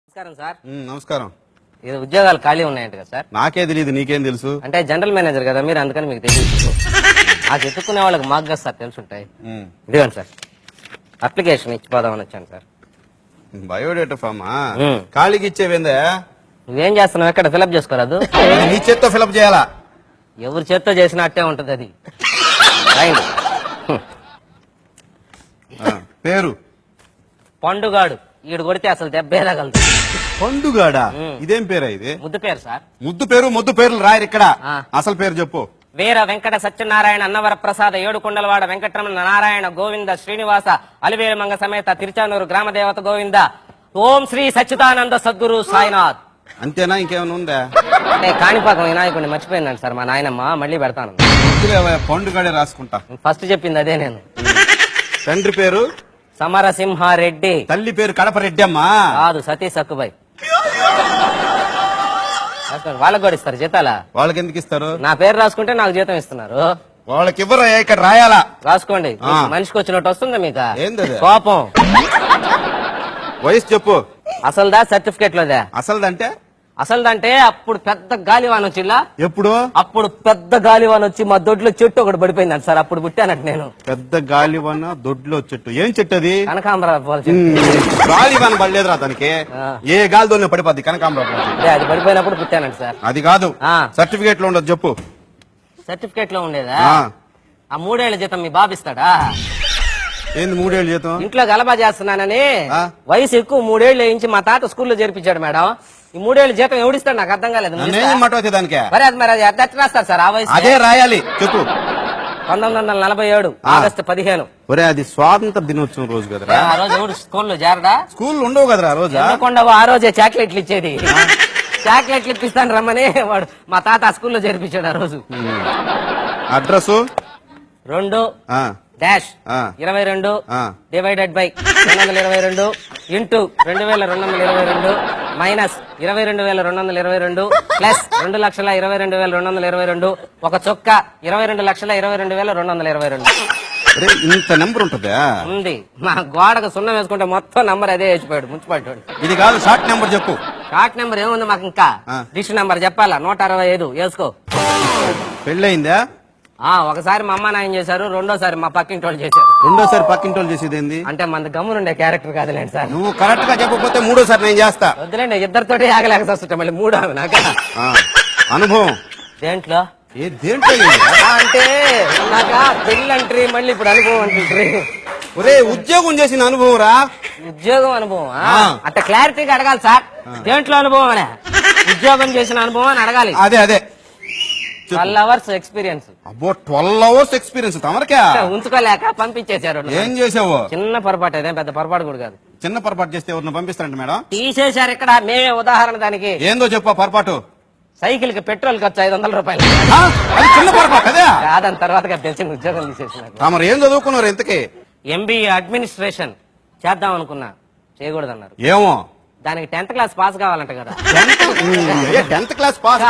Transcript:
నమస్కారం సార్. నమస్కారం. ఇది ఉద్యోగాలు ఖాళీ ఉన్నాయంట కదా సార్? నాకే తెలియదు, నీకేం తెలుసు? అంటే జనరల్ మేనేజర్ కదా మీరు, అందుకని మీకు తెలియదు. నాకు ఎత్తుకునే వాళ్ళకి మాకు కదా సార్ తెలుసుంటాయి. ఇదిగోండి సార్, అప్లికేషన్ ఇచ్చిపోదామని వచ్చాను సార్. బయోడేటా ఫామా? ఖాళీకి ఇచ్చేవేందా? నువ్వేం చేస్తున్నావు? ఎక్కడ ఫిలప్ చేసుకోరాదు? నీ చేత్తో ఫిలప్ చేయాలా? ఎవరి చేత్తో చేసినా అట్టే ఉంటది అది. పేరు పండుగాడు. ఈడు కొడితే అసలు దెబ్బేదగలదు. పండుగాడా? ఇదేం పేరా ఇది? ముద్దు పేరు సార్. ముద్దు పేరు ముద్దు పేర్లు రాయరు ఇక్కడ. అసలు పేరు చెప్పు. వీర వెంకట సత్యనారాయణ అన్నవర ప్రసాద ఏడుకొండలవాడ వెంకటరమణ నారాయణ గోవింద శ్రీనివాస అలివేలుమంగ సమేత తిరుచానూరు గ్రామదేవత గోవింద ఓం శ్రీ సచ్చిదానంద సద్గురు సాయినాథ్. అంతేనా? ఇంకేమైనా ఉందా? అంటే కాణిపాకం వినాయకుడిని మర్చిపోయిందండి సార్ మా నాయనమ్మ, మళ్ళీ పెడతాను. పండుగాడే రాసుకుంటా. ఫస్ట్ చెప్పింది అదే నేను. తండ్రి పేరు సమరసింహారెడ్డి. తల్లి పేరు కడప రెడ్డి అమ్మా. కాదు, సతీష్ సక్కుబాయ్. వాళ్ళకి కూడా ఇస్తారు జీతాలా? వాళ్ళకి ఎందుకు ఇస్తారు? నా పేరు రాసుకుంటే నాకు జీతం ఇస్తున్నారు. వాళ్ళకి ఇవ్వరు, ఇక్కడ రాయాలా? రాసుకోండి. మనిషికి వచ్చినట్టు వస్తుంది మీకు. ఏంది కోపం? వయసు చెప్పు. అసలుదా సర్టిఫికేట్ లోదా? అసలుదంటే? అసలుదంటే అప్పుడు పెద్ద గాలివాన్ వచ్చిలా. ఎప్పుడు? అప్పుడు పెద్ద గాలివాన్ వచ్చి మా దొడ్లో చెట్టు ఒకటి పడిపోయిందంట సార్, అప్పుడు పుట్టానంట నేను. పెద్ద గాలివాన దొడ్లో చెట్టు? ఏం చెట్టు అది? కనకాంబరావు. గాలివాన పడలేదురా దానికి. ఏ గాలిదోనే పడిపోద్ది కనకాంబరావు. అది పడిపోయినప్పుడు పుట్టానంట సార్. అది కాదు, సర్టిఫికేట్ లో ఉండదు చెప్పు. సర్టిఫికేట్ లో ఉండేదా? ఆ 3 ఏళ్ల జీతం మీ బాబు ఇస్తాడా? ఏంది 3 ఏళ్ల జీతం? ఇంట్లో గలబా చేస్తున్నానని వయసు ఎక్కువ 3 ఏళ్లు వేయించి మా తాత స్కూల్లో చేర్పించాడు మేడం. ఈ 3 ఏళ్ల జీతం ఎవడిస్తాడు నాకు అర్థం కాలేదు. దానికి మరి అది అద్దె రాస్తారు సార్. ఆ వయసు అదే రాయాలి చెప్పు. 1947 ఆగస్టు 15. ఒరే, అది స్వాతంత్ర దినోత్సవం రోజు కదరా. ఆ రోజు ఎవడు స్కూల్లో చేరడా? స్కూల్ ఉండవు కదరా ఆ రోజు. ఆ రోజే చాక్లెట్లు ఇచ్చేది. చాక్లెట్లు ఇప్పిస్తాను రమ్మని వాడు మా తాత స్కూల్లో చేర్పించాడు ఆ రోజు. Address 2-22 divided by 222 into 2222 minus 22,222 plus 2,22,222 ఒక చొక్క 22,22,222. ఇంత నెంబర్ ఉంటుందా? ఉంది. మా గోడకు సున్నం వేసుకుంటే మొత్తం నంబర్ అదే వేసిపోయాడు మున్సిపాలిటీ. ఇది కాదు, షార్ట్ నెంబర్ చెప్పు. షార్ట్ నెంబర్ ఏముంది మాకు? ఇంకా డిష్ నెంబర్ చెప్పాలా? 165 వేసుకో. పెళ్ళయిందా? ఒకసారి మా అమ్మ నాయన చేశారు, రెండోసారి మా పక్కింటి వాళ్ళు చేశారు. రెండోసారి పక్కింటి వాళ్ళు చేసేది ఏంది? అంటే మన గమ్మునుండే క్యారెక్టర్ కాదులేండి సార్. నువ్వు కరెక్ట్ గా చెప్పకపోతే మూడోసారి నేను చేస్తా. వద్దులేండి, ఇద్దరితోటి ఆగలేక వస్తుంటా మళ్ళీ 3 నాకు అనుభవం. దేంట్లో? దేంట్లో అంటే నాక పెళ్ళంట్రీ, మళ్ళీ ఇప్పుడు అనుభవం అంటుంట్రీ. ఒరే, ఉద్యోగం చేసిన అనుభవం రా. ఉద్యోగం అనుభవం అంటే క్లారిటీగా అడగాలి సార్. దేంట్లో అనుభవం అనే? ఉద్యోగం చేసిన అనుభవం అని అడగాలి. అదే 12 hours ఎక్స్పీరియన్స్. అబ్బో, 12 hours ఎక్స్పీరియన్స్ తమరికా? ఉంచుకోలేక పంపించేశారు. ఏం చేసావు? చిన్న పొరపాటు, అదే పెద్ద పొరపాటు కూడా కాదు. చిన్న పొరపాటు చేస్తే ఎవరిని పంపిస్తారంట మేడం? తీసేశారు ఇక్కడ. మేమే ఉదాహరణ దానికి. ఏందో చెప్పు పొరపాటు. సైకిల్ కి పెట్రోల్ ఖర్చు 500 రూపాయలు. అది చిన్న పొరపాటు కదా? కాదని తర్వాత తెలిసిన ఉద్యోగం తీసేసినారు. తమరు ఏం చదువుకున్నారు ఇంతకీ? MBA అడ్మినిస్ట్రేషన్ చేద్దాం అనుకున్నా, చేయకూడదన్నారు. ఏమో, దానికి 10th క్లాస్ పాస్ కావాలంట కదా. 10th class pass